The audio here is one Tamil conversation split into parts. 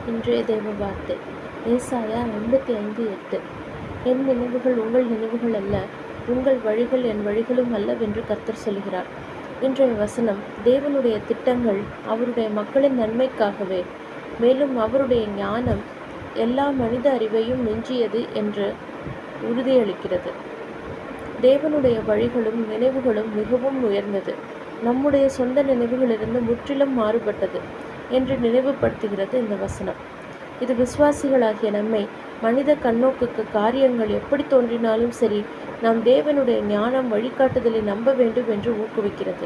இன்றைய தேவ வார்த்தை ஏசாயா 55:8. என் நினைவுகள் உங்கள் நினைவுகள் அல்ல, உங்கள் வழிகள் என் வழிகளும் அல்லவென்று கர்த்தர் சொல்கிறார். இன்றைய வசனம் தேவனுடைய திட்டங்கள் அவருடைய மக்களின் நன்மைக்காகவே, மேலும் அவருடைய ஞானம் எல்லா மனித அறிவையும் மிஞ்சியது என்று உறுதியளிக்கிறது. தேவனுடைய வழிகளும் நினைவுகளும் மிகவும் உயர்ந்தது, நம்முடைய சொந்த நினைவுகளிலிருந்து முற்றிலும் மாறுபட்டது என்று நினைவுபடுத்துகிறது இந்த வசனம். இது விசுவாசிகளாகிய நம்மை மனித கண்ணோக்குக்கு காரியங்கள் எப்படி தோன்றினாலும் சரி, நாம் தேவனுடைய ஞானம் வழிகாட்டுதலை நம்ப வேண்டும் என்று ஊக்குவிக்கிறது.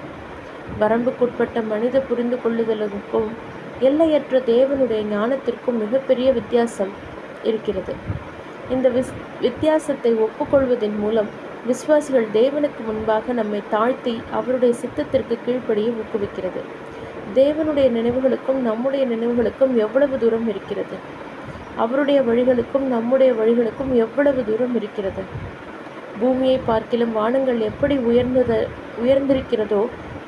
வரம்புக்குட்பட்ட மனித புரிந்து கொள்ளுதலுக்கும் எல்லையற்ற தேவனுடைய ஞானத்திற்கும் மிகப்பெரிய வித்தியாசம் இருக்கிறது. இந்த வித்தியாசத்தை ஒப்புக்கொள்வதன் மூலம் விசுவாசிகள் தேவனுக்கு முன்பாக நம்மை தாழ்த்தி அவருடைய சித்தத்திற்கு கீழ்ப்படிய ஊக்குவிக்கிறது. தேவனுடைய நினைவுகளுக்கும் நம்முடைய நினைவுகளுக்கும் எவ்வளவு தூரம் இருக்கிறது? அவருடைய வழிகளுக்கும் நம்முடைய வழிகளுக்கும் எவ்வளவு தூரம் இருக்கிறது? பூமியை பார்க்கிலும் வானங்கள் எப்படி உயர்ந்திருக்கிறதோ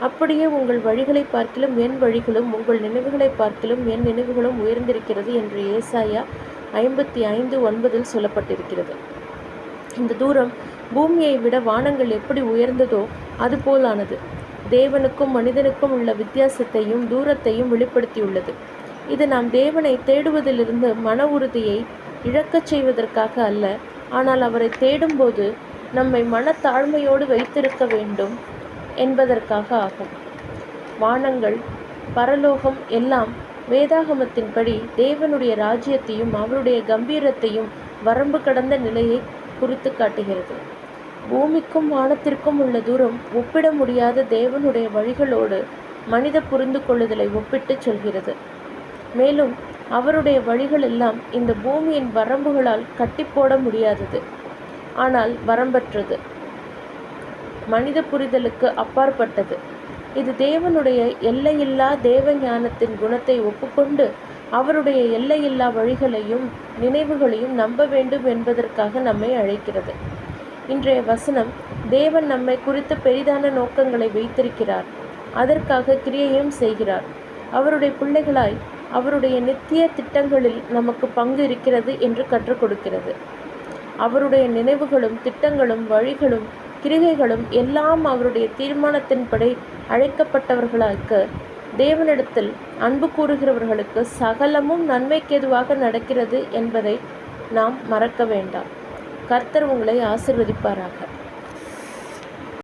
அப்படியே உங்கள் வழிகளை பார்க்கிலும் என் வழிகளும், உங்கள் நினைவுகளை பார்க்கிலும் என் நினைவுகளும் உயர்ந்திருக்கிறது என்று ஏசாயா 55:9 சொல்லப்பட்டிருக்கிறது. இந்த தூரம் பூமியை விட வானங்கள் எப்படி உயர்ந்ததோ அதுபோலானது. தேவனுக்கும் மனிதனுக்கும் உள்ள வித்தியாசத்தையும் தூரத்தையும் வெளிப்படுத்தியுள்ளது. இது நாம் தேவனை தேடுவதிலிருந்து மன உறுதியை இழக்கச் செய்வதற்காக அல்ல, ஆனால் அவரை தேடும்போது நம்மை மனத்தாழ்மையோடு வைத்திருக்க வேண்டும் என்பதற்காக ஆகும். வானங்கள், பரலோகம் எல்லாம் வேதாகமத்தின்படி தேவனுடைய ராஜ்யத்தையும் அவருடைய கம்பீரத்தையும் வரம்பு கடந்த நிலையை குறித்து காட்டுகிறது. பூமிக்கும் வானத்திற்கும் உள்ள தூரம் ஒப்பிட முடியாத தேவனுடைய வழிகளோடு மனித புரிந்து கொள்ளுதலை ஒப்பிட்டு சொல்கிறது. மேலும் அவருடைய வழிகள் எல்லாம் இந்த பூமியின் வரம்புகளால் கட்டி போட முடியாதது, ஆனால் வரம்பற்றது, மனித புரிதலுக்கு அப்பாற்பட்டது. இது தேவனுடைய எல்லையில்லா தேவ ஞானத்தின் குணத்தை ஒப்புக்கொண்டு அவருடைய எல்லையில்லா வழிகளையும் நினைவுகளையும் நம்ப வேண்டும் என்பதற்காக நம்மை அழைக்கிறது. இன்றைய வசனம் தேவன் நம்மை குறித்து பெரிதான நோக்கங்களை வைத்திருக்கிறார், அதற்காக கிரியையும் செய்கிறார். அவருடைய பிள்ளைகளாய் அவருடைய நித்திய திட்டங்களில் நமக்கு பங்கு இருக்கிறது என்று கற்றுக் கொடுக்கிறது. அவருடைய நினைவுகளும் திட்டங்களும் வழிகளும் கிரிகைகளும் எல்லாம் அவருடைய தீர்மானத்தின்படி அழைக்கப்பட்டவர்களுக்கு, தேவனிடத்தில் அன்பு கூறுகிறவர்களுக்கு சகலமும் நன்மைக்கேதுவாக நடக்கிறது என்பதை நாம் மறக்க வேண்டாம். கர்த்தர் உங்களை ஆசீர்வதிப்பாராக.